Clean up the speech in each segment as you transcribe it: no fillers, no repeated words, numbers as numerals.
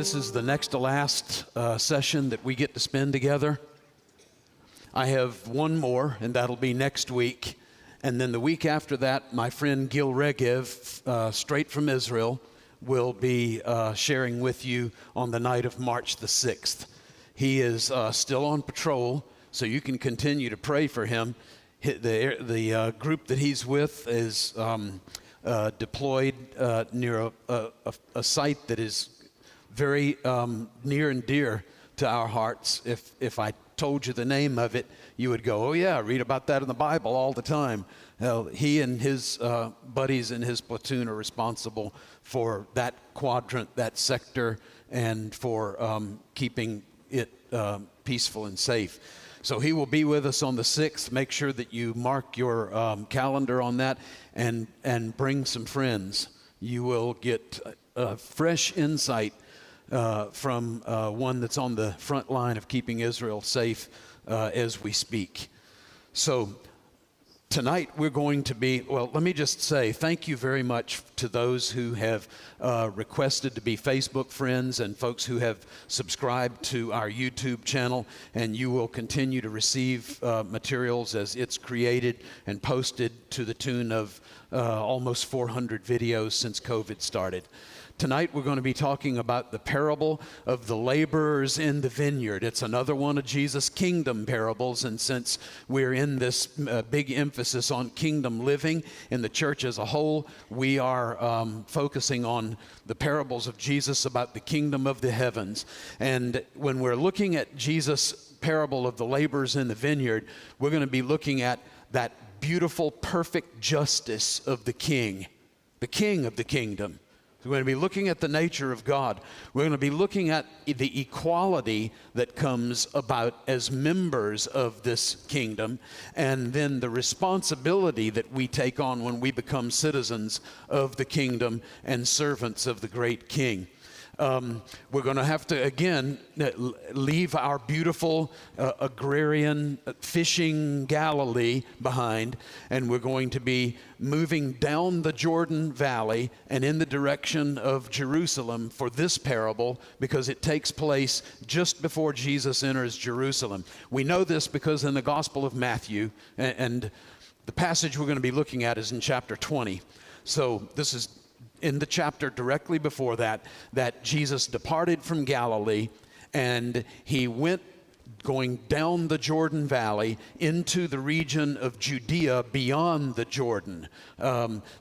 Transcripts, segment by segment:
this is the next to last session that we get to spend together. I have one more, and that'll be next week. And then the week after that, my friend Gil Regev, straight from Israel, will be sharing with you on the night of March the 6th. He is still on patrol, so you can continue to pray for him. The group that he's with is deployed near a site that is very near and dear to our hearts. If I told you the name of it, you would go, oh yeah, read about that in the Bible all the time. He and his buddies in his platoon are responsible for that quadrant, that sector, and for keeping it peaceful and safe. So he will be with us on the 6th. Make sure that you mark your calendar on that and bring some friends. You will get fresh insight from one that's on the front line of keeping Israel safe as we speak. So tonight we're going to be, well, let me just say thank you very much to those who have requested to be Facebook friends and folks who have subscribed to our YouTube channel, and you will continue to receive materials as it's created and posted to the tune of almost 400 videos since COVID started. Tonight we're going to be talking about the parable of the laborers in the vineyard. It's another one of Jesus' kingdom parables, and since we're in this big emphasis on kingdom living in the church as a whole, we are focusing on the parables of Jesus about the kingdom of the heavens. And when we're looking at Jesus' parable of the laborers in the vineyard, we're going to be looking at that beautiful, perfect justice of the king of the kingdom. We're going to be looking at the nature of God. We're going to be looking at the equality that comes about as members of this kingdom, and then the responsibility that we take on when we become citizens of the kingdom and servants of the great King. We're going to have to, again, leave our beautiful agrarian fishing Galilee behind, and we're going to be moving down the Jordan Valley and in the direction of Jerusalem for this parable, because it takes place just before Jesus enters Jerusalem. We know this because in the Gospel of Matthew, and the passage we're going to be looking at is in chapter 20. So this is in the chapter directly before that Jesus departed from Galilee and he went going down the Jordan Valley into the region of Judea beyond the Jordan.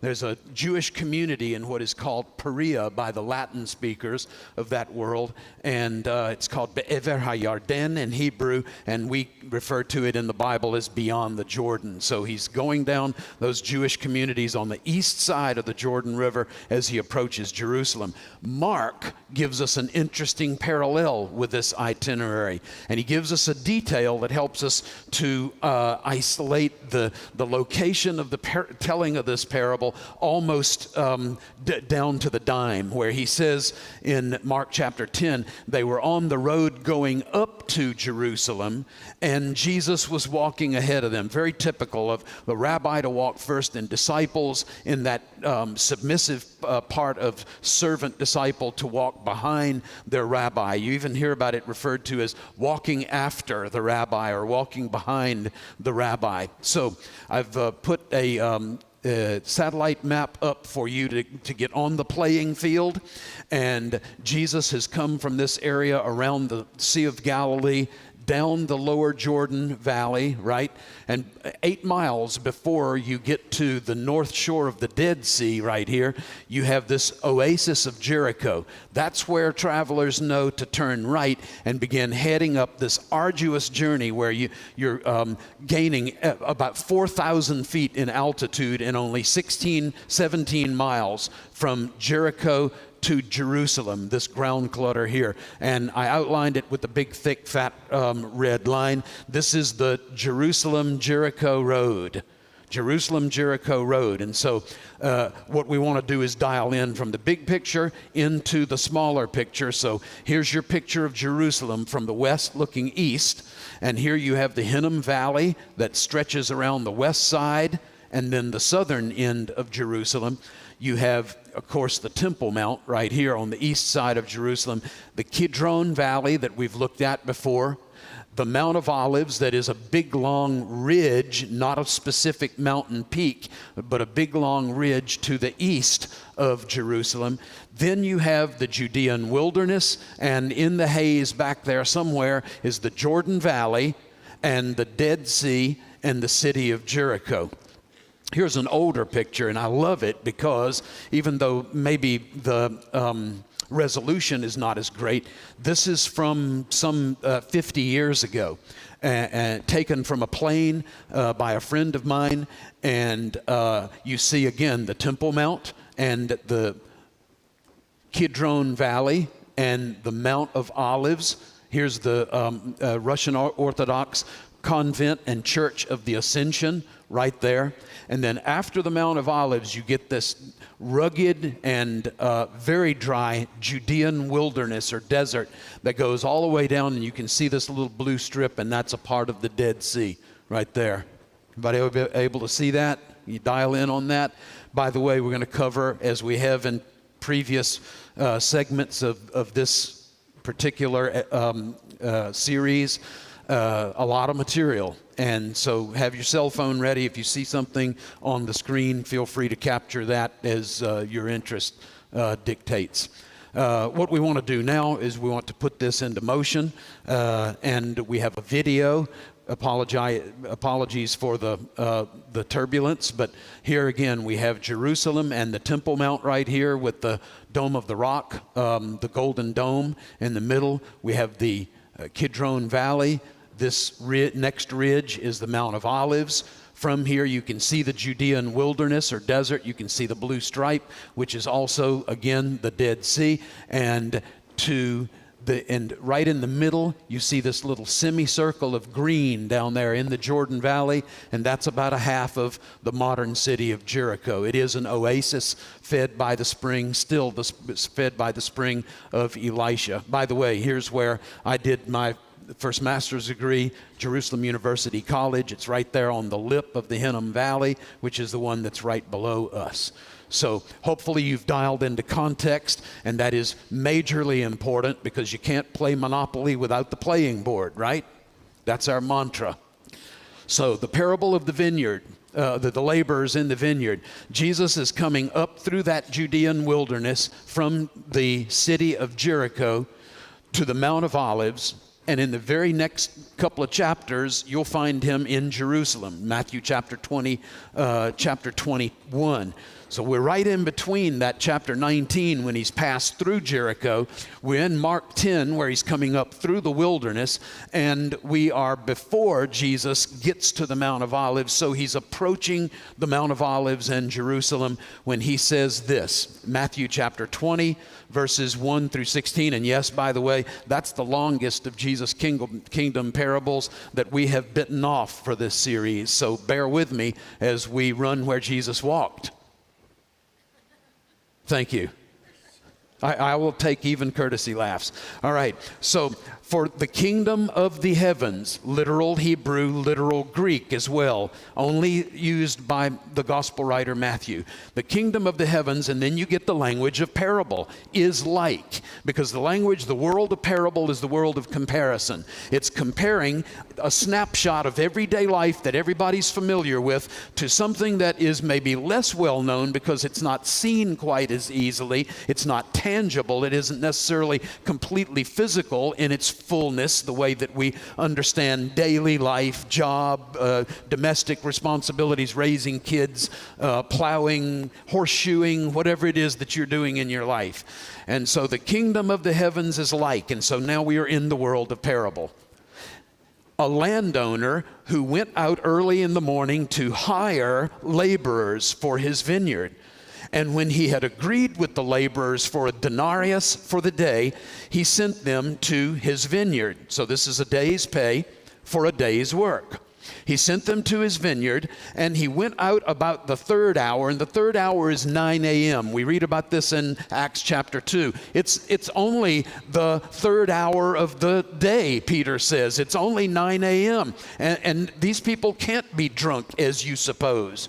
There's a Jewish community in what is called Perea by the Latin speakers of that world, and it's called Be'ever HaYarden in Hebrew, and we refer to it in the Bible as beyond the Jordan. So he's going down those Jewish communities on the east side of the Jordan River as he approaches Jerusalem. Mark gives us an interesting parallel with this itinerary, and he gives us a detail that helps us to isolate the location of the telling of this parable almost down to the dime, where he says in Mark chapter 10, they were on the road going up to Jerusalem, and Jesus was walking ahead of them. Very typical of the rabbi to walk first and disciples in that submissive part of servant disciple to walk behind their rabbi. You even hear about it referred to as walking after the rabbi or walking behind the rabbi. So I've put a satellite map up for you to get on the playing field, and Jesus has come from this area around the Sea of Galilee down the lower Jordan Valley, right? And 8 miles before you get to the north shore of the Dead Sea right here, you have this oasis of Jericho. That's where travelers know to turn right and begin heading up this arduous journey where you're gaining about 4,000 feet in altitude in only 17 miles from Jericho to Jerusalem, this ground clutter here. And I outlined it with the big, thick, fat red line. This is the Jerusalem-Jericho Road. Jerusalem-Jericho Road. And so what we want to do is dial in from the big picture into the smaller picture. So here's your picture of Jerusalem from the west looking east. And here you have the Hinnom Valley that stretches around the west side and then the southern end of Jerusalem. You have, of course, the Temple Mount right here on the east side of Jerusalem, the Kidron Valley that we've looked at before, the Mount of Olives that is a big long ridge, not a specific mountain peak, but a big long ridge to the east of Jerusalem. Then you have the Judean wilderness, and in the haze back there somewhere is the Jordan Valley and the Dead Sea and the city of Jericho. Here's an older picture, and I love it because even though maybe the resolution is not as great, this is from some 50 years ago, taken from a plane by a friend of mine. And you see again the Temple Mount and the Kidron Valley and the Mount of Olives. Here's the Russian Orthodox Convent and Church of the Ascension right there. And then after the Mount of Olives, you get this rugged and very dry Judean wilderness or desert that goes all the way down, and you can see this little blue strip, and that's a part of the Dead Sea right there. Everybody able to see that? You dial in on that. By the way, we're going to cover, as we have in previous segments of this particular series, a lot of material. And so have your cell phone ready. If you see something on the screen, feel free to capture that as your interest dictates. What we want to do now is we want to put this into motion, and we have a video. Apologies for the turbulence, but here again we have Jerusalem and the Temple Mount right here with the Dome of the Rock, the Golden Dome in the middle. We have the Kidron Valley. This next ridge is the Mount of Olives. From here you can see the Judean wilderness or desert. You can see the blue stripe, which is also, again, the Dead Sea. And right in the middle, you see this little semicircle of green down there in the Jordan Valley, and that's about a half of the modern city of Jericho. It is an oasis fed by the spring, fed by the spring of Elisha. By the way, here's where I did my first master's degree, Jerusalem University College. It's right there on the lip of the Hinnom Valley, which is the one that's right below us. So hopefully you've dialed into context, and that is majorly important because you can't play Monopoly without the playing board, right? That's our mantra. So the parable of the vineyard, the laborers in the vineyard. Jesus is coming up through that Judean wilderness from the city of Jericho to the Mount of Olives. And in the very next couple of chapters, you'll find him in Jerusalem, Matthew chapter 20, chapter 21. So we're right in between that chapter 19 when he's passed through Jericho. We're in Mark 10 where he's coming up through the wilderness, and we are before Jesus gets to the Mount of Olives. So he's approaching the Mount of Olives and Jerusalem when he says this, Matthew chapter 20, verses 1 through 16. And yes, by the way, that's the longest of Jesus' kingdom parables that we have bitten off for this series. So bear with me as we run where Jesus walked. Thank you. I will take even courtesy laughs. All right. So for the kingdom of the heavens, literal Hebrew, literal Greek as well, only used by the gospel writer Matthew. The kingdom of the heavens, and then you get the language of parable, is like. Because the world of parable is the world of comparison. It's comparing a snapshot of everyday life that everybody's familiar with to something that is maybe less well known because it's not seen quite as easily. It's not tangible. It isn't necessarily completely physical in its fullness, the way that we understand daily life, job, domestic responsibilities, raising kids, plowing, horseshoeing, whatever it is that you're doing in your life. And so the kingdom of the heavens is like, and so now we are in the world of parable. A landowner who went out early in the morning to hire laborers for his vineyard. And when he had agreed with the laborers for a denarius for the day, he sent them to his vineyard. So this is a day's pay for a day's work. He sent them to his vineyard, and he went out about the third hour, and the third hour is 9 a.m. We read about this in Acts chapter 2. It's only the third hour of the day, Peter says. It's only 9 a.m. And these people can't be drunk as you suppose.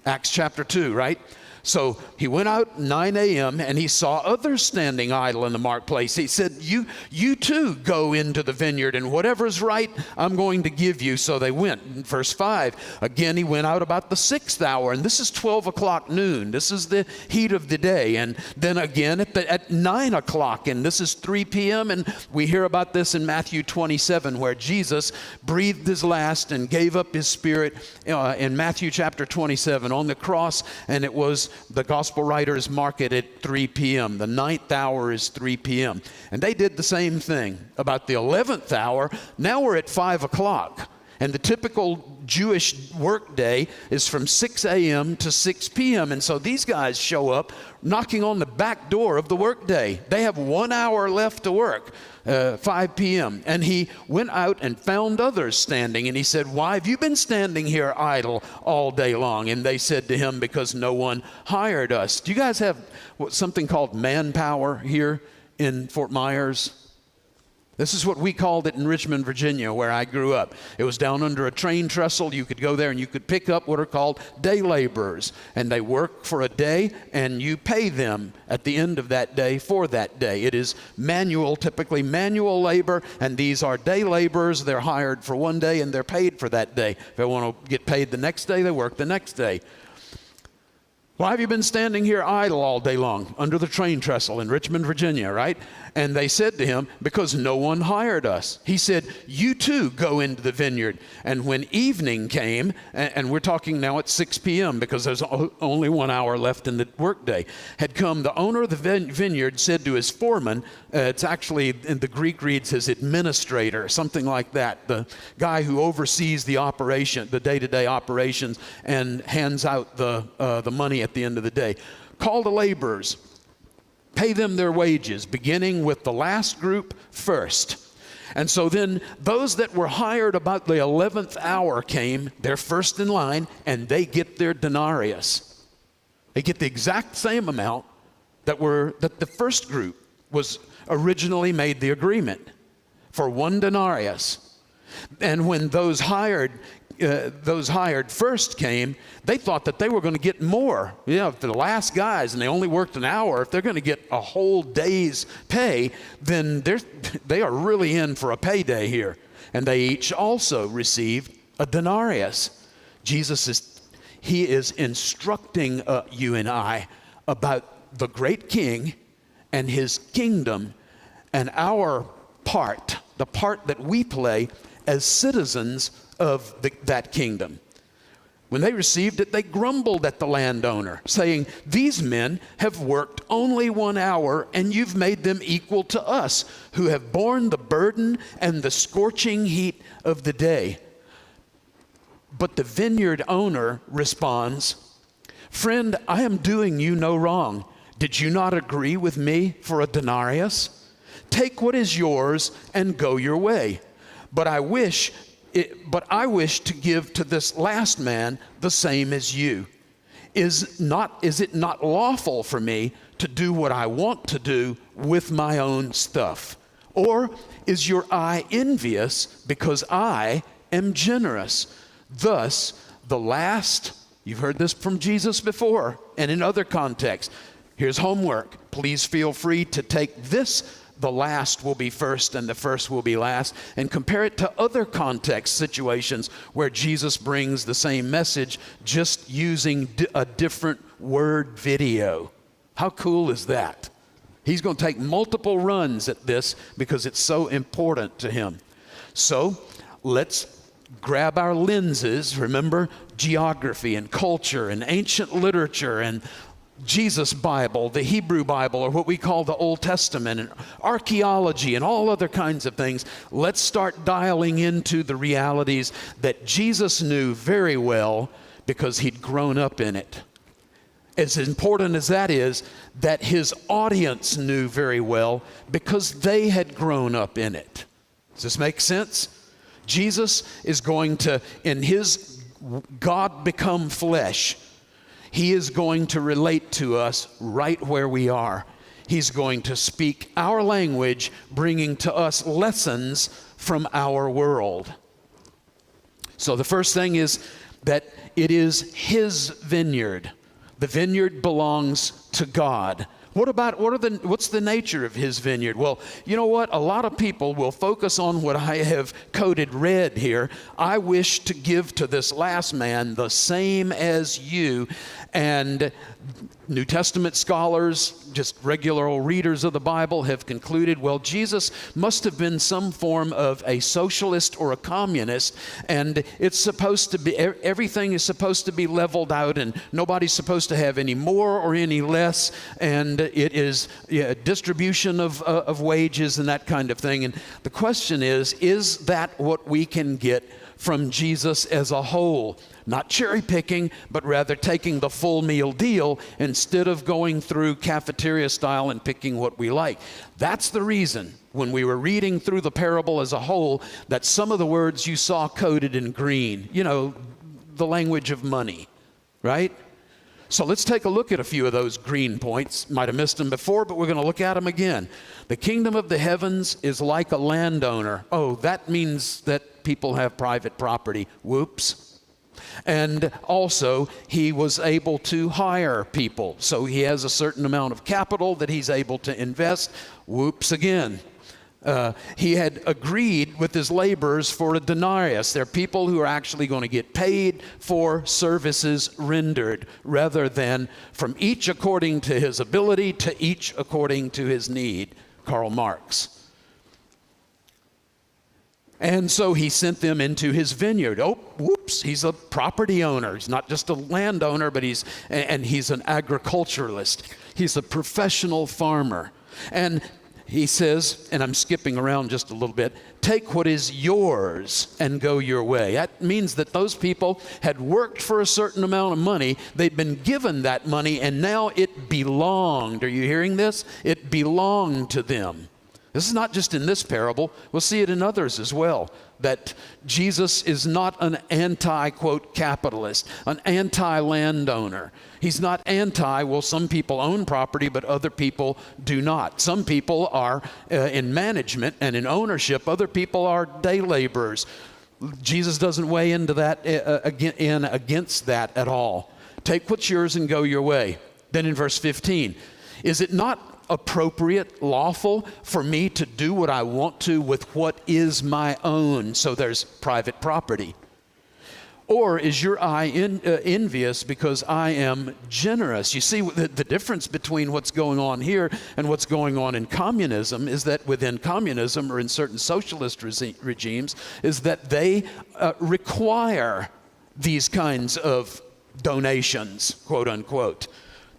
Acts chapter 2, right? So he went out 9 a.m. and he saw others standing idle in the marketplace. He said, you too go into the vineyard, and whatever's right, I'm going to give you. So they went. In verse 5, again, he went out about the 6th hour, and this is 12 o'clock noon. This is the heat of the day. And then again at 9 o'clock, and this is 3 p.m. And we hear about this in Matthew 27, where Jesus breathed his last and gave up his spirit in Matthew chapter 27 on the cross, and it was, the gospel writers mark it at 3 p.m. The 9th hour is 3 p.m. And they did the same thing. About the 11th hour, now we're at 5 o'clock. And the typical Jewish work day is from 6 a.m. to 6 p.m. And so these guys show up knocking on the back door of the work day. They have 1 hour left to work, 5 p.m. And he went out and found others standing. And he said, why have you been standing here idle all day long? And they said to him, because no one hired us. Do you guys have something called manpower here in Fort Myers? This is what we called it in Richmond, Virginia, where I grew up. It was down under a train trestle. You could go there and you could pick up what are called day laborers. And they work for a day, and you pay them at the end of that day for that day. It is manual, typically manual labor, and these are day laborers. They're hired for one day, and they're paid for that day. If they want to get paid the next day, they work the next day. Why have you been standing here idle all day long under the train trestle in Richmond, Virginia, right? And they said to him, because no one hired us. He said, you too go into the vineyard. And when evening came, and we're talking now at 6 p.m. because there's only 1 hour left in the workday, had come, the owner of the vineyard said to his foreman, it's actually in the Greek reads his administrator, something like that, the guy who oversees the operation, the day-to-day operations, and hands out the money at the end of the day. Call the laborers. Pay them their wages, beginning with the last group first. And so then those that were hired about the 11th hour came, they're first in line, and they get their denarius. They get the exact same amount that the first group was originally made the agreement for 1 denarius. And when those hired first came, they thought that they were going to get more. If the last guys, and they only worked an hour, if they're going to get a whole day's pay, then they are really in for a payday here. And they each also received a denarius. Jesus is instructing you and I about the great King and his kingdom, and our part, the part that we play as citizens of that kingdom. When they received it, they grumbled at the landowner, saying, these men have worked only 1 hour, and you've made them equal to us, who have borne the burden and the scorching heat of the day. But the vineyard owner responds, friend, I am doing you no wrong. Did you not agree with me for a denarius? Take what is yours and go your way. But I wish to give to this last man the same as you. Is it not lawful for me to do what I want to do with my own stuff? Or is your eye envious because I am generous? Thus, the last, you've heard this from Jesus before and in other contexts. Here's homework. Please feel free to take this. The last will be first and the first will be last, and compare it to other context situations where Jesus brings the same message, just using a different word video. How cool is that? He's going to take multiple runs at this because it's so important to him. So let's grab our lenses. Remember, geography and culture and ancient literature and Jesus' Bible, the Hebrew Bible, or what we call the Old Testament, and archaeology and all other kinds of things. Let's start dialing into the realities that Jesus knew very well because he'd grown up in it. As important as that is, that his audience knew very well because they had grown up in it. Does this make sense? Jesus is going to, in his God become flesh, he is going to relate to us right where we are. He's going to speak our language, bringing to us lessons from our world. So the first thing is that it is his vineyard. The vineyard belongs to God. What's the nature of his vineyard? Well, you know what? A lot of people will focus on what I have coded red here. I wish to give to this last man the same as you. And New Testament scholars, just regular old readers of the Bible, have concluded, well, Jesus must have been some form of a socialist or a communist, and it's supposed to be, everything is supposed to be leveled out, and nobody's supposed to have any more or any less, and it is distribution of wages and that kind of thing. And the question is that what we can get from Jesus as a whole? Not cherry picking, but rather taking the full meal deal instead of going through cafeteria style and picking what we like. That's the reason when we were reading through the parable as a whole that some of the words you saw coded in green, the language of money, right? So let's take a look at a few of those green points. Might have missed them before, but we're going to look at them again. The kingdom of the heavens is like a landowner. Oh, that means that people have private property. Whoops. And also, he was able to hire people. So he has a certain amount of capital that he's able to invest. Whoops again. He had agreed with his laborers for a denarius. They're people who are actually going to get paid for services rendered, rather than from each according to his ability to each according to his need. Karl Marx. And so he sent them into his vineyard. Oh, whoops, he's a property owner. He's not just a landowner, but he's an agriculturalist. He's a professional farmer. And he says, and I'm skipping around just a little bit, take what is yours and go your way. That means that those people had worked for a certain amount of money. They'd been given that money, and now it belonged. Are you hearing this? It belonged to them. This is not just in this parable. We'll see it in others as well, that Jesus is not an anti-quote capitalist, an anti-landowner. He's not anti, well, some people own property, but other people do not. Some people are in management and in ownership. Other people are day laborers. Jesus doesn't weigh into that against that at all. Take what's yours and go your way. Then in verse 15, is it not appropriate, lawful for me to do what I want to with what is my own? So there's private property. Or is your eye envious because I am generous? You see, the difference between what's going on here and what's going on in communism is that within communism or in certain socialist regimes is that they require these kinds of donations, quote unquote.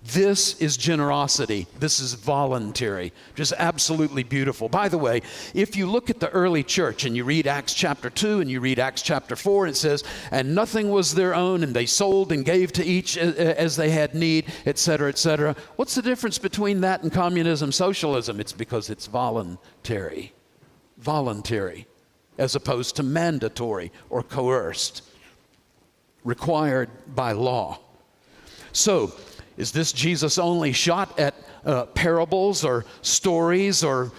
This is generosity. This is voluntary. Just absolutely beautiful. By the way, if you look at the early church and you read Acts chapter 2 and you read Acts chapter 4, it says, and nothing was their own, and they sold and gave to each as they had need, etc., etc. What's the difference between that and communism, socialism? It's because it's voluntary. Voluntary, as opposed to mandatory or coerced, required by law. So, is this Jesus only shot at parables or stories or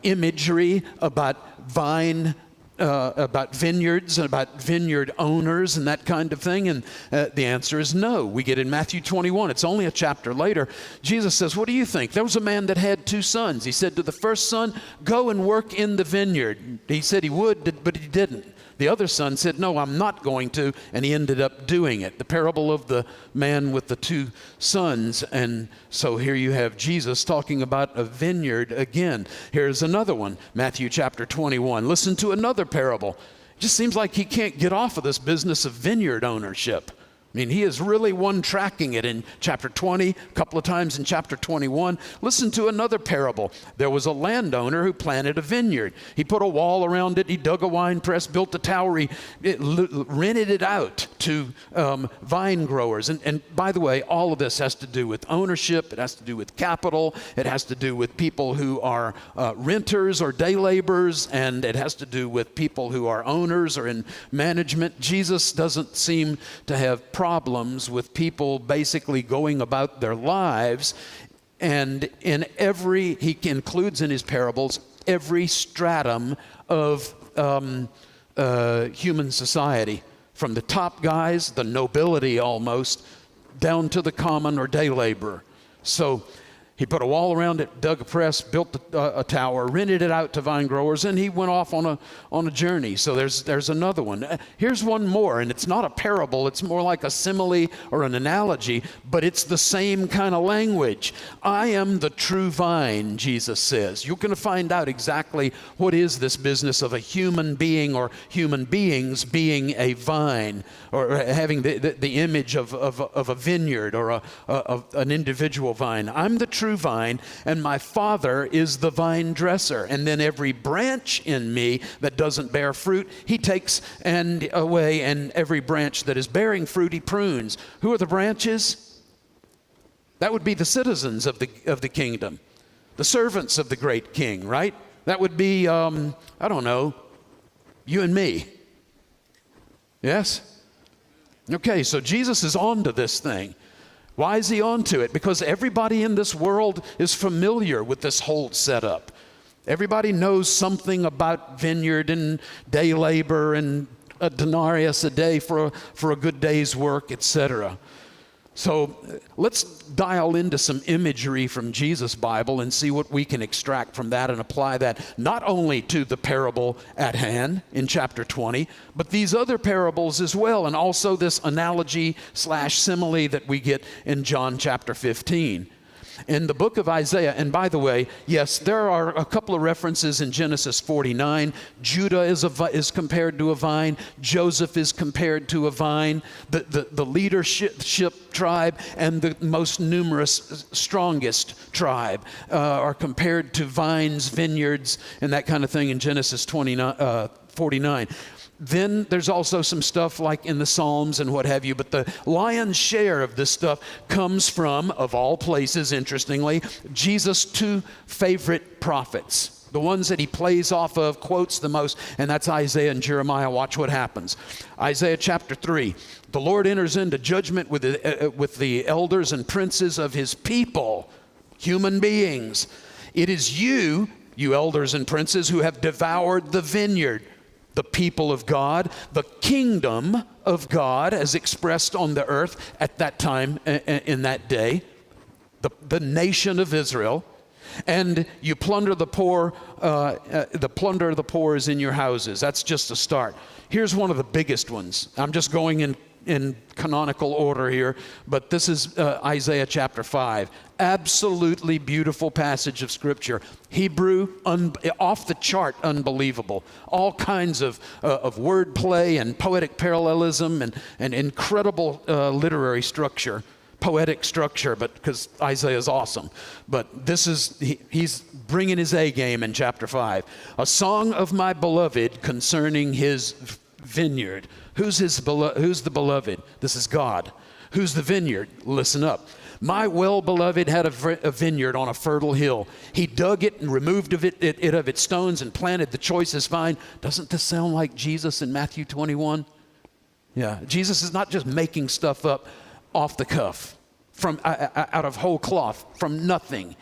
imagery about vineyards and about vineyard owners and that kind of thing? And the answer is no. We get in Matthew 21. It's only a chapter later. Jesus says, what do you think? There was a man that had 2 sons. He said to the first son, go and work in the vineyard. He said he would, but he didn't. The other son said, no, I'm not going to, and he ended up doing it. The parable of the man with the 2 sons. And so here you have Jesus talking about a vineyard again. Here's another one, Matthew chapter 21. Listen to another parable. It just seems like he can't get off of this business of vineyard ownership. I mean, he is really one-tracking it in chapter 20, a couple of times in chapter 21. Listen to another parable. There was a landowner who planted a vineyard. He put a wall around it. He dug a wine press, built a tower. He rented it out to vine growers. And by the way, all of this has to do with ownership. It has to do with capital. It has to do with people who are renters or day laborers. And it has to do with people who are owners or in management. Jesus doesn't seem to have problems with people basically going about their lives, and he includes in his parables every stratum of human society, from the top guys, the nobility almost, down to the common or day laborer. So he put a wall around it, dug a press, built a tower, rented it out to vine growers, and he went off on a journey. So there's another one. Here's one more, and it's not a parable. It's more like a simile or an analogy, but it's the same kind of language. I am the true vine, Jesus says. You're going to find out exactly what is this business of a human being or human beings being a vine, or having the image of a vineyard or an individual vine. I'm the true vine, and my Father is the vine dresser. And then every branch in me that doesn't bear fruit, he takes away, and every branch that is bearing fruit, he prunes. Who are the branches? That would be the citizens of the kingdom, the servants of the great king, right? That would be, I don't know, you and me. Yes? Okay, so Jesus is on to this thing. Why is he on to it? Because everybody in this world is familiar with this whole setup. Everybody knows something about vineyard and day labor and a denarius a day for a good day's work, etc. So let's dial into some imagery from Jesus' Bible and see what we can extract from that and apply that not only to the parable at hand in chapter 20, but these other parables as well, and also this analogy/simile that we get in John chapter 15. In the book of Isaiah, and by the way, yes, there are a couple of references in Genesis 49. Judah is compared to a vine. Joseph is compared to a vine. The leadership tribe and the most numerous, strongest tribe are compared to vines, vineyards, and that kind of thing in Genesis 49. Then there's also some stuff like in the Psalms and what have you, but the lion's share of this stuff comes from, of all places, interestingly, Jesus' two favorite prophets, the ones that he plays off of, quotes the most, and that's Isaiah and Jeremiah. Watch what happens. Isaiah chapter 3, the Lord enters into judgment with the elders and princes of his people, human beings. It is you elders and princes, who have devoured the vineyard, the people of God, the kingdom of God as expressed on the earth at that time in that day, the nation of Israel, and you plunder the poor. The plunder of the poor is in your houses. That's just a start. Here's one of the biggest ones. I'm just going in canonical order here, but this is Isaiah chapter 5. Absolutely beautiful passage of Scripture. Hebrew, off the chart, unbelievable. All kinds of wordplay and poetic parallelism and incredible literary structure, poetic structure, but because Isaiah is awesome. But this is, he's bringing his A game in chapter 5. A song of my beloved concerning his vineyard. Who's the beloved? This is God. Who's the vineyard? Listen up. My well-beloved had a vineyard on a fertile hill. He dug it and removed of it of its stones and planted the choicest vine. Doesn't this sound like Jesus in Matthew 21? Yeah, Jesus is not just making stuff up off the cuff, from out of whole cloth, from nothing.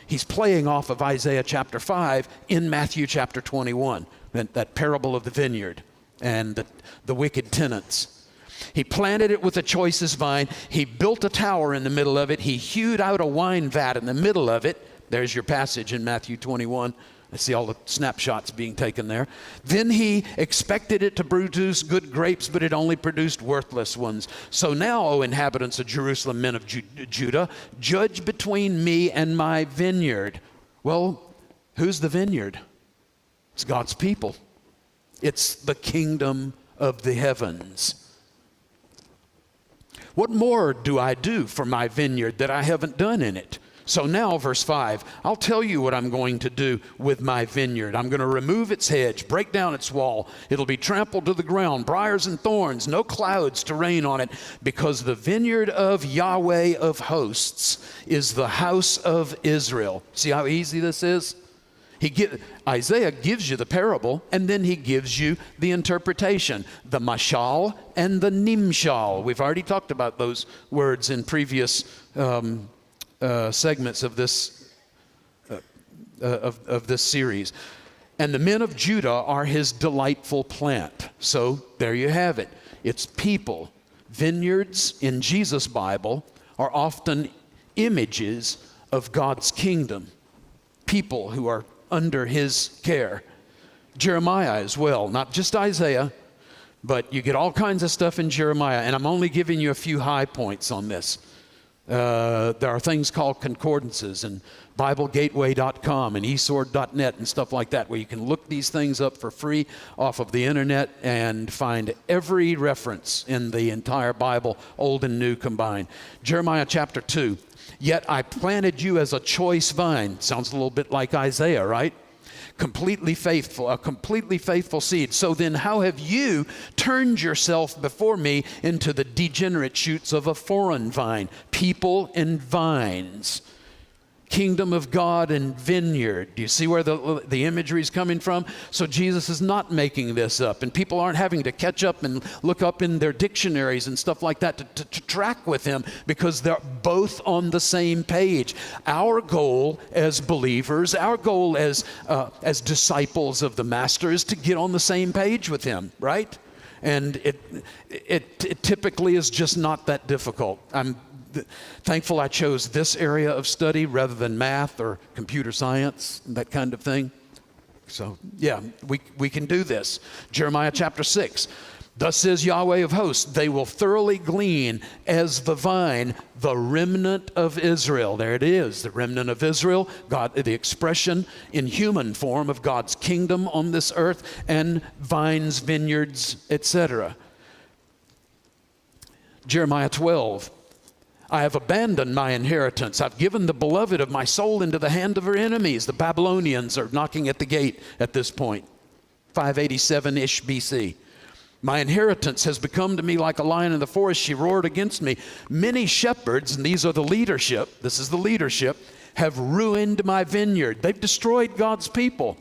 He's playing off of Isaiah chapter 5 in Matthew chapter 21, that parable of the vineyard and the wicked tenants. He planted it with the choicest vine. He built a tower in the middle of it. He hewed out a wine vat in the middle of it. There's your passage in Matthew 21. I see all the snapshots being taken there. Then he expected it to produce good grapes, but it only produced worthless ones. So now, O inhabitants of Jerusalem, men of Judah, judge between me and my vineyard. Well, who's the vineyard? It's God's people. It's the kingdom of the heavens. What more do I do for my vineyard that I haven't done in it? So now, verse 5, I'll tell you what I'm going to do with my vineyard. I'm going to remove its hedge, break down its wall. It'll be trampled to the ground, briars and thorns, no clouds to rain on it, because the vineyard of Yahweh of hosts is the house of Israel. See how easy this is? Isaiah gives you the parable, and then he gives you the interpretation, the mashal and the nimshal. We've already talked about those words in previous segments of this this series. And the men of Judah are his delightful plant. So there you have it. It's people, Vineyards in Jesus' Bible are often images of God's kingdom, people who are under his care. Jeremiah as well, not just Isaiah, but you get all kinds of stuff in Jeremiah, and I'm only giving you a few high points on this. There are things called concordances and BibleGateway.com and eSword.net and stuff like that, where you can look these things up for free off of the internet and find every reference in the entire Bible, Old and New combined. Jeremiah chapter 2, yet I planted you as a choice vine. Sounds a little bit like Isaiah, right? Completely faithful, a completely faithful seed. So then how have you turned yourself before me into the degenerate shoots of a foreign vine? People and vines. Kingdom of God and vineyard. Do you see where the imagery is coming from? So Jesus is not making this up, and people aren't having to catch up and look up in their dictionaries and stuff like that to track with him, because they're both on the same page. Our goal as believers, our goal as disciples of the Master is to get on the same page with him, right? And it typically is just not that difficult. I'm thankful I chose this area of study rather than math or computer science, that kind of thing. So, yeah, we can do this. Jeremiah chapter 6. Thus says Yahweh of hosts, they will thoroughly glean as the vine, the remnant of Israel. There it is, the remnant of Israel, God, the expression in human form of God's kingdom on this earth, and vines, vineyards, etc. Jeremiah 12. I have abandoned my inheritance. I've given the beloved of my soul into the hand of her enemies. The Babylonians are knocking at the gate at this point, 587-ish BC. My inheritance has become to me like a lion in the forest. She roared against me. Many shepherds, and these are the leadership, this is the leadership, have ruined my vineyard. They've destroyed God's people.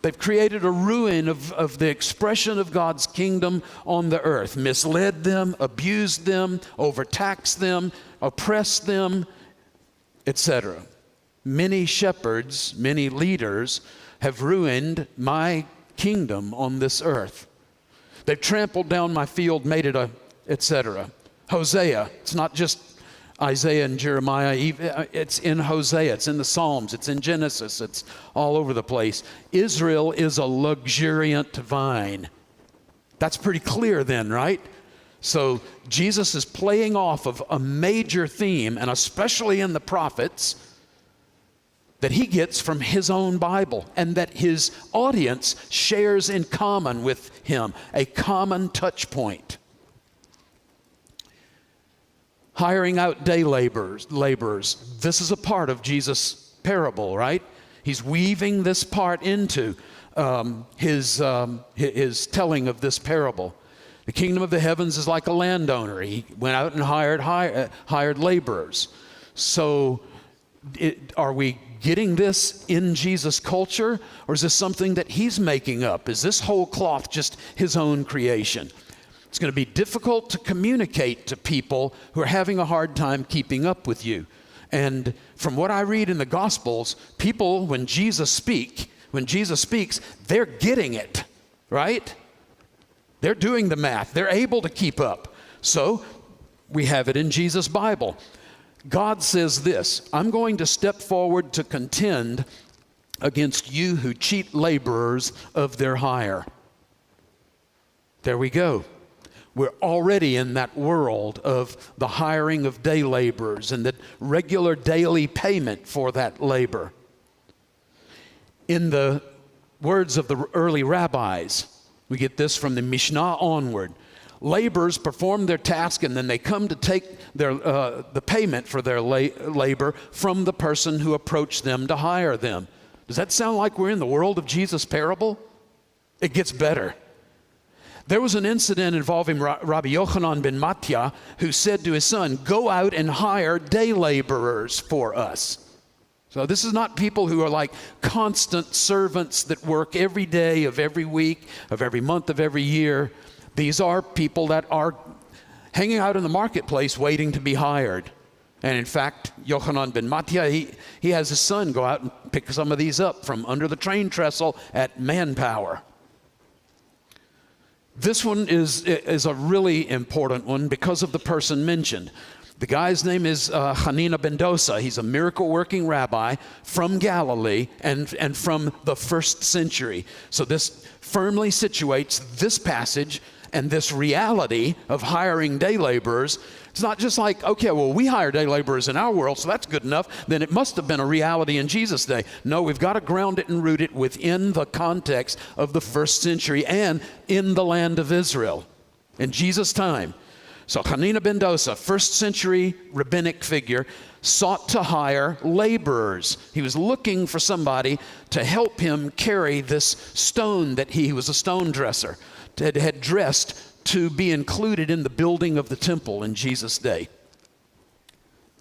They've created a ruin of the expression of God's kingdom on the earth, misled them, abused them, overtaxed them, oppressed them, etc. Many shepherds, many leaders have ruined my kingdom on this earth. They've trampled down my field, made it etc. Hosea, it's not just Isaiah and Jeremiah, it's in Hosea, it's in the Psalms, it's in Genesis, it's all over the place. Israel is a luxuriant vine. That's pretty clear then, right? So Jesus is playing off of a major theme, and especially in the prophets, that he gets from his own Bible and that his audience shares in common with him, a common touch point. Hiring out day laborers. This is a part of Jesus' parable, right? He's weaving this part into his telling of this parable. The kingdom of the heavens is like a landowner. He went out and hired laborers. So are we getting this in Jesus' culture, or is this something that he's making up? Is this whole cloth just his own creation? It's going to be difficult to communicate to people who are having a hard time keeping up with you. And from what I read in the Gospels, people, when Jesus speaks, they're getting it, right? They're doing the math. They're able to keep up. So we have it in Jesus' Bible. God says this, I'm going to step forward to contend against you who cheat laborers of their hire. There we go. We're already in that world of the hiring of day laborers and the regular daily payment for that labor. In the words of the early rabbis, we get this from the Mishnah onward. Laborers perform their task and then they come to take the payment for their labor from the person who approached them to hire them. Does that sound like we're in the world of Jesus' parable? It gets better. There was an incident involving Rabbi Yochanan ben Mattia, who said to his son, go out and hire day laborers for us. So this is not people who are like constant servants that work every day of every week, of every month, of every year. These are people that are hanging out in the marketplace waiting to be hired. And in fact, Yochanan ben Mattia, he has his son go out and pick some of these up from under the train trestle at Manpower. This one is a really important one because of the person mentioned. The guy's name is Hanina ben Dosa. He's a miracle-working rabbi from Galilee and from the first century. So this firmly situates this passage and this reality of hiring day laborers. It's not just like, okay, well, we hire day laborers in our world, so that's good enough. Then it must have been a reality in Jesus' day. No, we've got to ground it and root it within the context of the first century and in the land of Israel in Jesus' time. So Hanina ben Dosa, first century rabbinic figure, sought to hire laborers. He was looking for somebody to help him carry this stone that he was a stone dresser, had dressed to be included in the building of the temple in Jesus' day.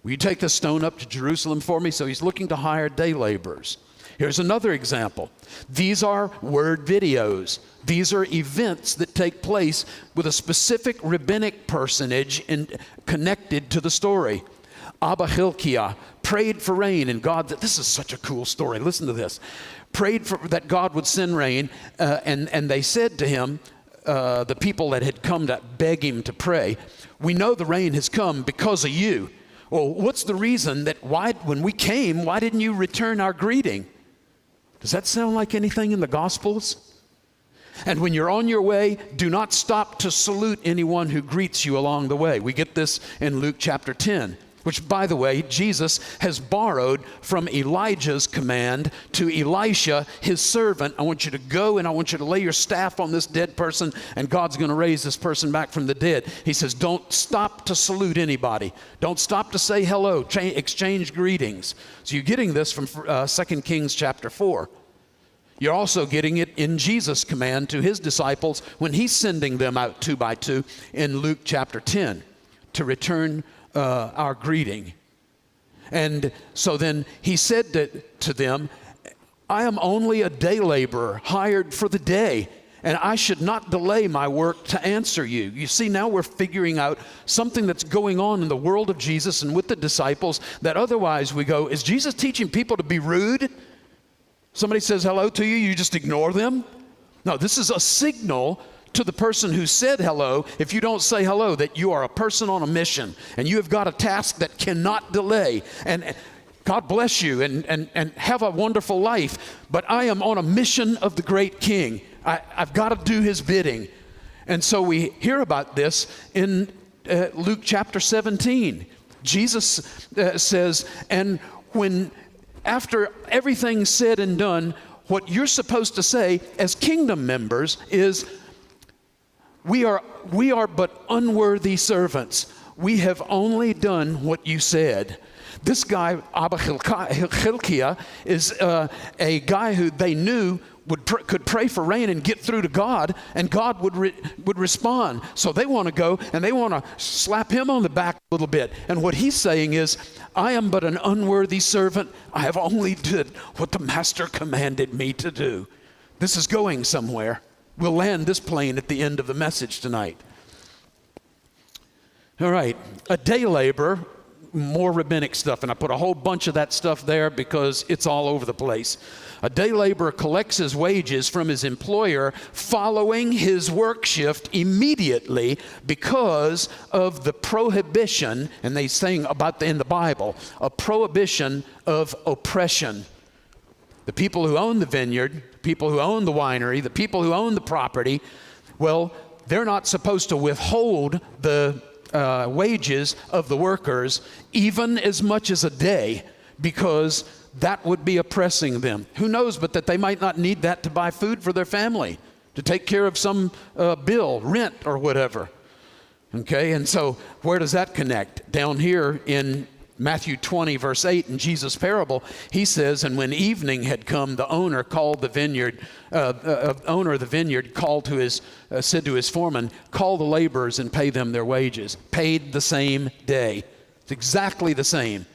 Will you take this stone up to Jerusalem for me? So he's looking to hire day laborers. Here's another example. These are word videos. These are events that take place with a specific rabbinic personage connected to the story. Abba Hilkiah prayed for rain, and God, this is such a cool story. Listen to this. Prayed that God would send rain, and they said to him, the people that had come to beg him to pray, we know the rain has come because of you. Well, what's the reason that when we came, why didn't you return our greeting? Does that sound like anything in the Gospels? And when you're on your way, do not stop to salute anyone who greets you along the way. We get this in Luke chapter 10, which, by the way, Jesus has borrowed from Elijah's command to Elisha, his servant. I want you to go and I want you to lay your staff on this dead person, and God's going to raise this person back from the dead. He says, don't stop to salute anybody. Don't stop to say hello, exchange greetings. So you're getting this from 2 Kings chapter 4. You're also getting it in Jesus' command to his disciples when he's sending them out 2 by 2 in Luke chapter 10 to return our greeting. And so then he said to them, I am only a day laborer hired for the day, and I should not delay my work to answer you. You see, now we're figuring out something that's going on in the world of Jesus and with the disciples that otherwise we go, is Jesus teaching people to be rude? Somebody says hello to you, you just ignore them? No, this is a signal to the person who said hello, if you don't say hello, that you are a person on a mission and you have got a task that cannot delay. And God bless you and have a wonderful life, but I am on a mission of the great King. I've got to do his bidding. And so we hear about this in Luke chapter 17. Jesus says, and when after everything's said and done, what you're supposed to say as kingdom members is, we are but unworthy servants. We have only done what you said. This guy, Abba Hilkiah, is a guy who they knew could pray for rain and get through to God, and God would respond. So they want to go and they want to slap him on the back a little bit. And what he's saying is, I am but an unworthy servant. I have only did what the master commanded me to do. This is going somewhere. We'll land this plane at the end of the message tonight. All right, a day laborer, more rabbinic stuff, and I put a whole bunch of that stuff there because it's all over the place. A day laborer collects his wages from his employer following his work shift immediately because of the prohibition, and they saying about in the Bible, a prohibition of oppression. The people who own the vineyard, people who own the winery, the people who own the property, well, they're not supposed to withhold the wages of the workers even as much as a day, because that would be oppressing them. Who knows but that they might not need that to buy food for their family, to take care of some bill, rent or whatever. Okay, and so where does that connect? Down here in Matthew 20, verse 8, in Jesus' parable, he says, and when evening had come, the owner of the vineyard said to his foreman, call the laborers and pay them their wages. Paid the same day. It's exactly the same.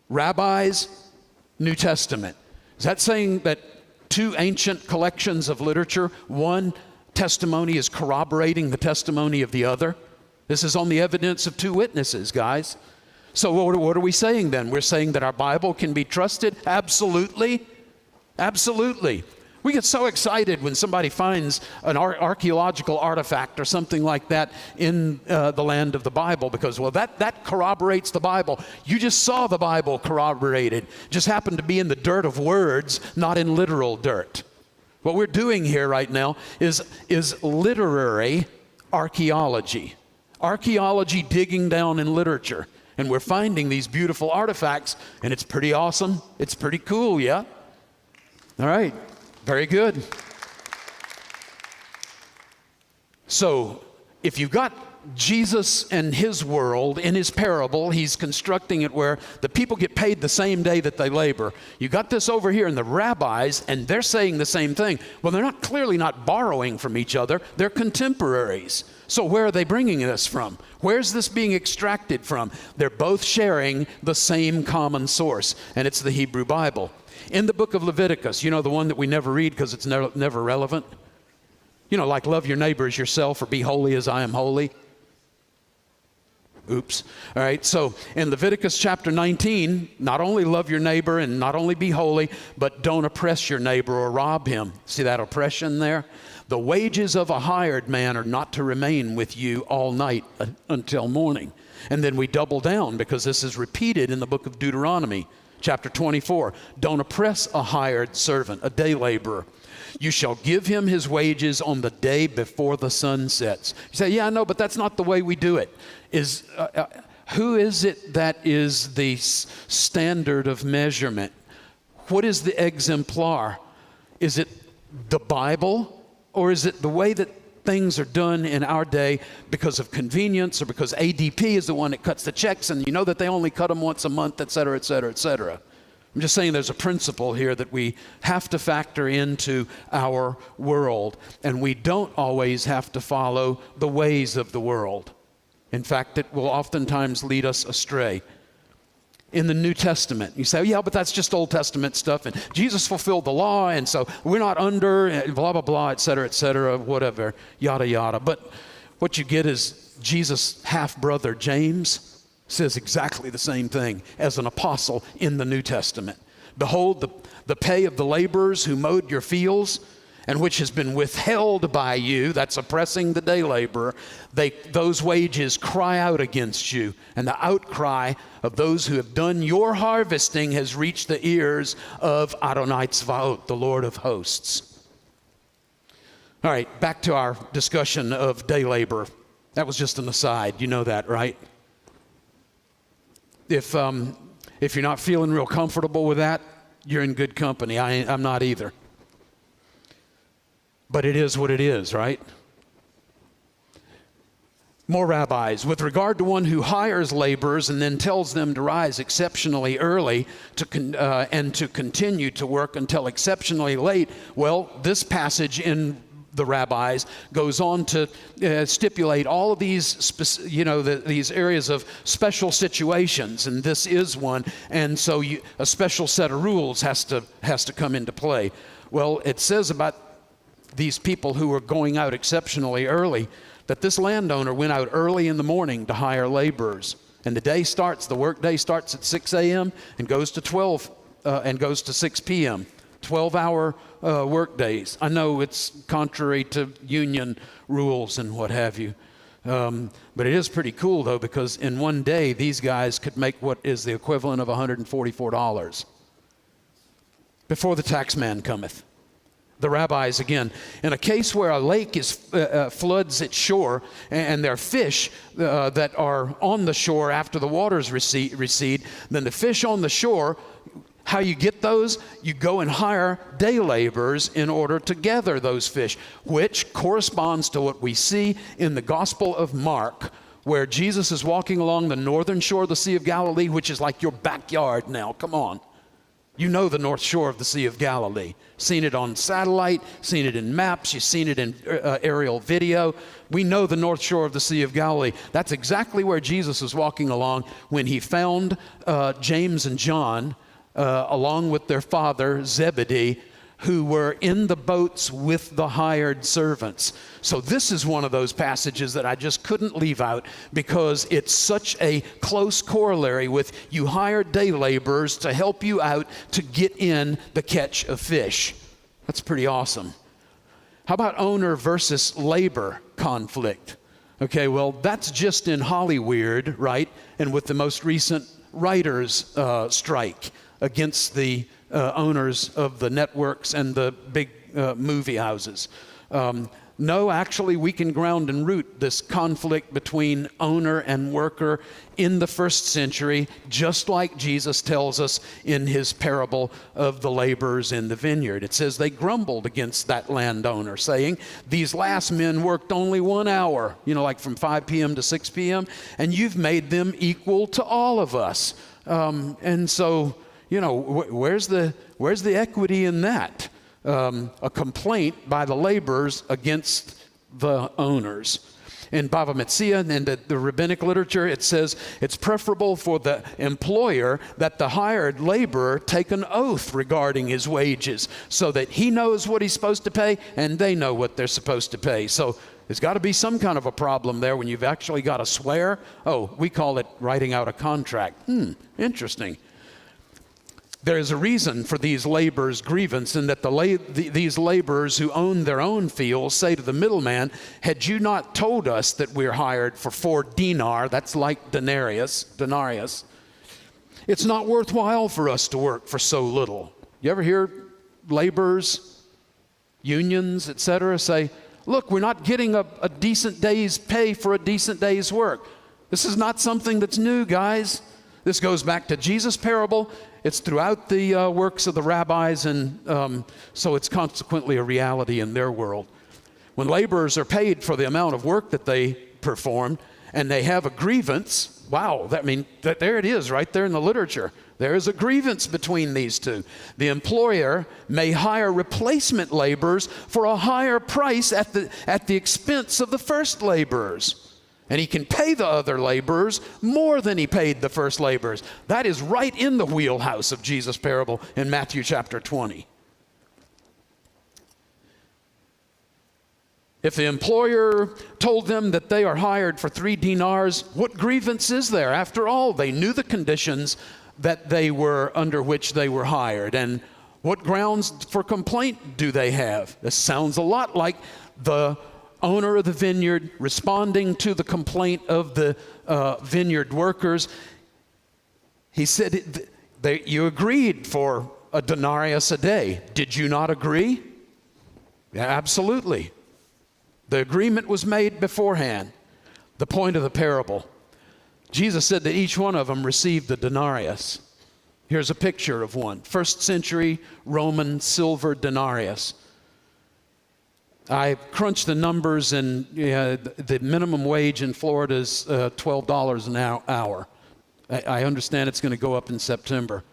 Rabbis, New Testament. Is that saying that two ancient collections of literature, one testimony is corroborating the testimony of the other? This is on the evidence of two witnesses, guys. So what are we saying then? We're saying that our Bible can be trusted? Absolutely. Absolutely. We get so excited when somebody finds an archaeological artifact or something like that in the land of the Bible because, well, that corroborates the Bible. You just saw the Bible corroborated. Just happened to be in the dirt of words, not in literal dirt. What we're doing here right now is literary archaeology. Archaeology digging down in literature. And we're finding these beautiful artifacts, and it's pretty awesome. It's pretty cool, yeah? All right. Very good. So, if you've got Jesus and his world in his parable, he's constructing it where the people get paid the same day that they labor. You got this over here in the rabbis, and they're saying the same thing. Well, they're clearly not borrowing from each other. They're contemporaries. So where are they bringing this from? Where's this being extracted from? They're both sharing the same common source, and it's the Hebrew Bible. In the book of Leviticus, you know, the one that we never read because it's never relevant? You know, like love your neighbor as yourself or be holy as I am holy. Oops. All right, so in Leviticus chapter 19, not only love your neighbor and not only be holy, but don't oppress your neighbor or rob him. See that oppression there? The wages of a hired man are not to remain with you all night until morning. And then we double down because this is repeated in the book of Deuteronomy. Chapter 24, don't oppress a hired servant, a day laborer. You shall give him his wages on the day before the sun sets. You say, yeah, no, but that's not the way we do it. Who is it that is the standard of measurement? What is the exemplar? Is it the Bible, or is it the way that things are done in our day because of convenience or because ADP is the one that cuts the checks and you know that they only cut them once a month, et cetera, et cetera, et cetera. I'm just saying there's a principle here that we have to factor into our world, and we don't always have to follow the ways of the world. In fact, it will oftentimes lead us astray. In the New Testament, you say, yeah, but that's just Old Testament stuff, and Jesus fulfilled the law, and so we're not under, blah, blah, blah, et cetera, whatever, yada, yada. But what you get is Jesus' half-brother James says exactly the same thing as an apostle in the New Testament. Behold, the pay of the laborers who mowed your fields, and which has been withheld by you, that's oppressing the day laborer, those wages cry out against you. And the outcry of those who have done your harvesting has reached the ears of Adonai Tzvaot, the Lord of hosts. All right, back to our discussion of day labor. That was just an aside. You know that, right? If you're not feeling real comfortable with that, you're in good company. I'm not either. But it is what it is, right? More rabbis. With regard to one who hires laborers and then tells them to rise exceptionally early and to continue to work until exceptionally late, well, this passage in the rabbis goes on to stipulate all of these, these areas of special situations, and this is one. And so a special set of rules has to come into play. Well, it says about these people who were going out exceptionally early, that this landowner went out early in the morning to hire laborers. And the work day starts at 6 a.m. and goes to 6 p.m. 12-hour work days. I know it's contrary to union rules and what have you. But it is pretty cool, though, because in one day, these guys could make what is the equivalent of $144 before the tax man cometh. The rabbis, again, in a case where a lake floods its shore and there are fish that are on the shore after the waters recede, then the fish on the shore, how you get those? You go and hire day laborers in order to gather those fish, which corresponds to what we see in the Gospel of Mark, where Jesus is walking along the northern shore of the Sea of Galilee, which is like your backyard now. Come on. You know the north shore of the Sea of Galilee. Seen it on satellite, seen it in maps, you've seen it in aerial video. We know the north shore of the Sea of Galilee. That's exactly where Jesus was walking along when he found James and John, along with their father Zebedee, who were in the boats with the hired servants. So this is one of those passages that I just couldn't leave out because it's such a close corollary with you hire day laborers to help you out to get in the catch of fish. That's pretty awesome. How about owner versus labor conflict? Okay, well, that's just in Hollywood, right? And with the most recent writers' strike against the owners of the networks and the big movie houses. No, actually, we can ground and root this conflict between owner and worker in the first century, just like Jesus tells us in his parable of the laborers in the vineyard. It says they grumbled against that landowner, saying, these last men worked only 1 hour, like from 5 p.m. to 6 p.m., and you've made them equal to all of us. And so, where's the equity in that? A complaint by the laborers against the owners. In Bava Metzia and in the rabbinic literature, it says it's preferable for the employer that the hired laborer take an oath regarding his wages so that he knows what he's supposed to pay and they know what they're supposed to pay. So there's got to be some kind of a problem there when you've actually got to swear. Oh, we call it writing out a contract. Interesting. There is a reason for these laborers' grievance in that these laborers who own their own fields say to the middleman, had you not told us that we're hired for 4 dinar, that's like denarius, it's not worthwhile for us to work for so little. You ever hear laborers, unions, etc. say, look, we're not getting a decent day's pay for a decent day's work. This is not something that's new, guys. This goes back to Jesus' parable. It's throughout the works of the rabbis, and so it's consequently a reality in their world. When laborers are paid for the amount of work that they perform, and they have a grievance, wow, there it is right there in the literature. There is a grievance between these two. The employer may hire replacement laborers for a higher price at the expense of the first laborers. And he can pay the other laborers more than he paid the first laborers. That is right in the wheelhouse of Jesus' parable in Matthew chapter 20. If the employer told them that they are hired for 3 dinars, what grievance is there? After all, they knew the conditions that they were under which they were hired. And what grounds for complaint do they have? This sounds a lot like the owner of the vineyard responding to the complaint of the vineyard workers. He said, you agreed for a denarius a day. Did you not agree? Yeah, absolutely. The agreement was made beforehand. The point of the parable. Jesus said that each one of them received a denarius. Here's a picture of one. First century Roman silver denarius. I crunched the numbers, and the minimum wage in Florida is $12 an hour. I understand it's going to go up in September.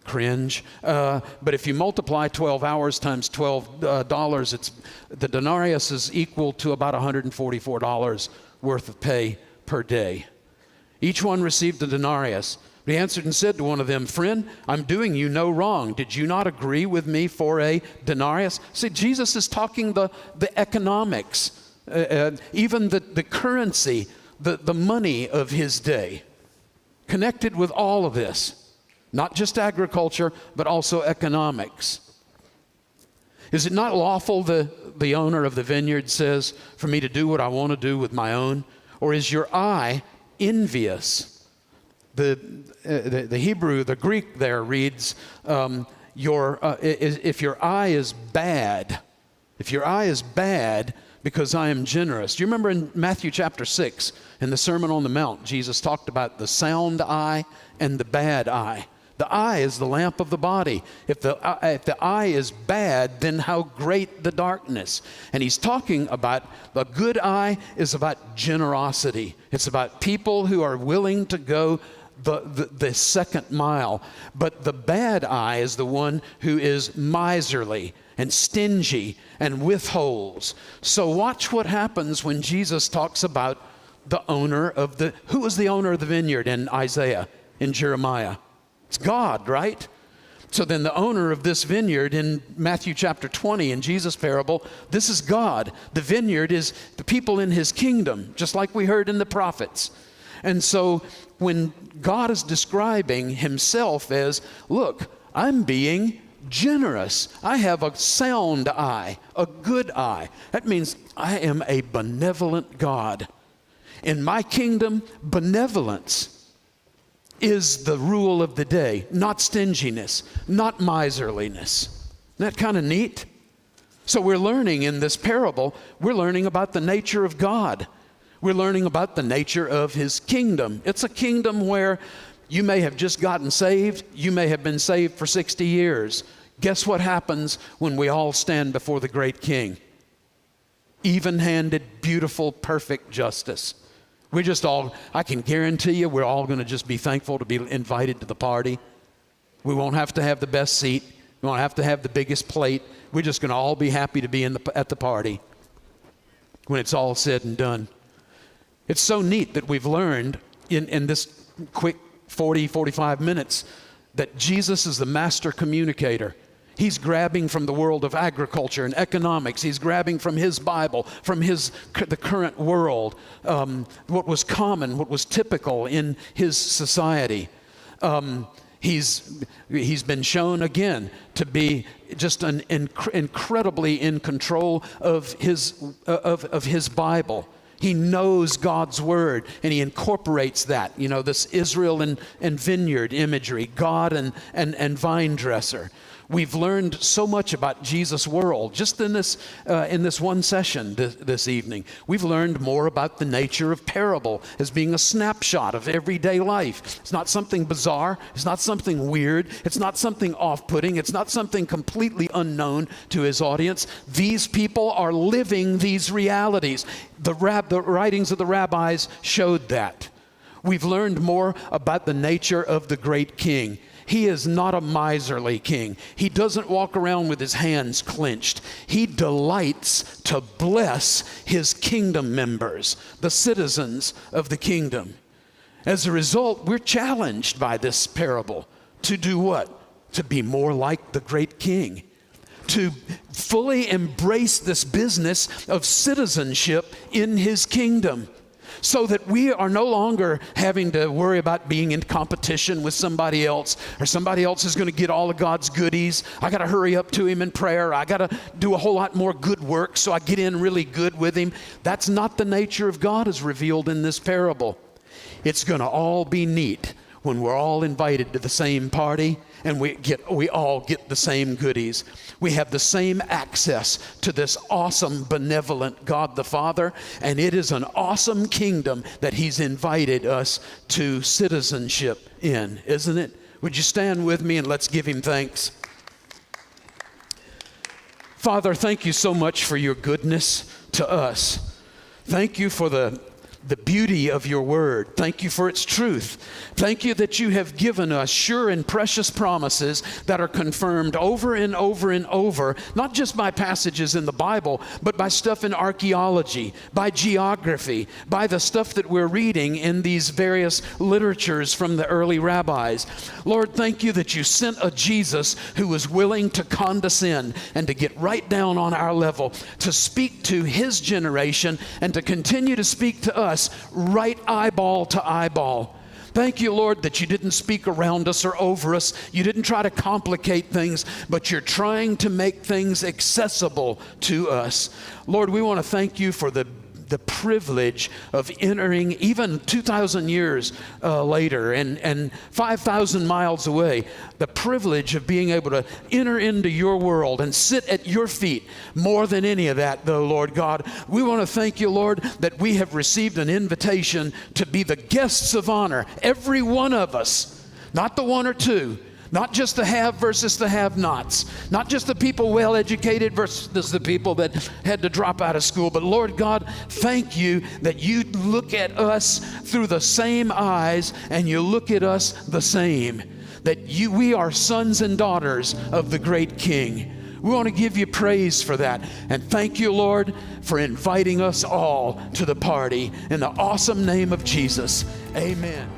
Cringe. But if you multiply 12 hours times $12, the denarius is equal to about $144 worth of pay per day. Each one received a denarius. He answered and said to one of them, friend, I'm doing you no wrong. Did you not agree with me for a denarius? See, Jesus is talking the economics, even the currency, the money of his day, connected with all of this. Not just agriculture, but also economics. Is it not lawful, the owner of the vineyard says, for me to do what I want to do with my own? Or is your eye envious? The Hebrew, the Greek there reads, if your eye is bad, because I am generous. Do you remember in Matthew chapter 6, in the Sermon on the Mount, Jesus talked about the sound eye and the bad eye. The eye is the lamp of the body. If the eye is bad, then how great the darkness. And he's talking about the good eye is about generosity. It's about people who are willing to go the second mile. But the bad eye is the one who is miserly and stingy and withholds. So watch what happens when Jesus talks about the owner of who was the owner of the vineyard in Isaiah, in Jeremiah? It's God, right? So then the owner of this vineyard in Matthew chapter 20 in Jesus' parable, this is God. The vineyard is the people in his kingdom, just like we heard in the prophets. And so when God is describing himself as, look, I'm being generous. I have a sound eye, a good eye. That means I am a benevolent God. In my kingdom, benevolence is the rule of the day, not stinginess, not miserliness. Isn't that kind of neat? So we're learning in this parable, we're learning about the nature of God. We're learning about the nature of his kingdom. It's a kingdom where you may have just gotten saved. You may have been saved for 60 years. Guess what happens when we all stand before the great king? Even-handed, beautiful, perfect justice. I can guarantee you, we're all going to just be thankful to be invited to the party. We won't have to have the best seat. We won't have to have the biggest plate. We're just going to all be happy to be at the party when it's all said and done. It's so neat that we've learned in this quick 45 minutes that Jesus is the master communicator. He's grabbing from the world of agriculture and economics. He's grabbing from his Bible, from the current world, what was common, what was typical in his society. He's been shown again to be just incredibly in control of his Bible. He knows God's word, and he incorporates that. You know, this Israel and vineyard imagery, God and vine dresser. We've learned so much about Jesus' world just in this one session this evening. We've learned more about the nature of parable as being a snapshot of everyday life. It's not something bizarre. It's not something weird. It's not something off-putting. It's not something completely unknown to his audience. These people are living these realities. The writings of the rabbis showed that. We've learned more about the nature of the great king. He is not a miserly king. He doesn't walk around with his hands clenched. He delights to bless his kingdom members, the citizens of the kingdom. As a result, we're challenged by this parable to do what? To be more like the great king. To fully embrace this business of citizenship in his kingdom. So that we are no longer having to worry about being in competition with somebody else, or somebody else is going to get all of God's goodies. I got to hurry up to him in prayer. I got to do a whole lot more good work so I get in really good with him. That's not the nature of God as revealed in this parable. It's going to all be neat when we're all invited to the same party and we all get the same goodies. We have the same access to this awesome, benevolent God the Father, and it is an awesome kingdom that he's invited us to citizenship in, isn't it? Would you stand with me and let's give him thanks? Father, thank you so much for your goodness to us. Thank you for the beauty of your word. Thank you for its truth. Thank you that you have given us sure and precious promises that are confirmed over and over and over, not just by passages in the Bible, but by stuff in archaeology, by geography, by the stuff that we're reading in these various literatures from the early rabbis. Lord, thank you that you sent a Jesus who was willing to condescend and to get right down on our level, to speak to his generation and to continue to speak to us right eyeball to eyeball. Thank you, Lord, that you didn't speak around us or over us. You didn't try to complicate things, but you're trying to make things accessible to us. Lord, we want to thank you for the privilege of entering even 2,000 years later and 5,000 miles away, the privilege of being able to enter into your world and sit at your feet. More than any of that, though, Lord God, we want to thank you, Lord, that we have received an invitation to be the guests of honor, every one of us, not the one or two. Not just the have versus the have-nots. Not just the people well-educated versus the people that had to drop out of school. But Lord God, thank you that you look at us through the same eyes and you look at us the same. That we are sons and daughters of the great King. We want to give you praise for that. And thank you, Lord, for inviting us all to the party. In the awesome name of Jesus, amen.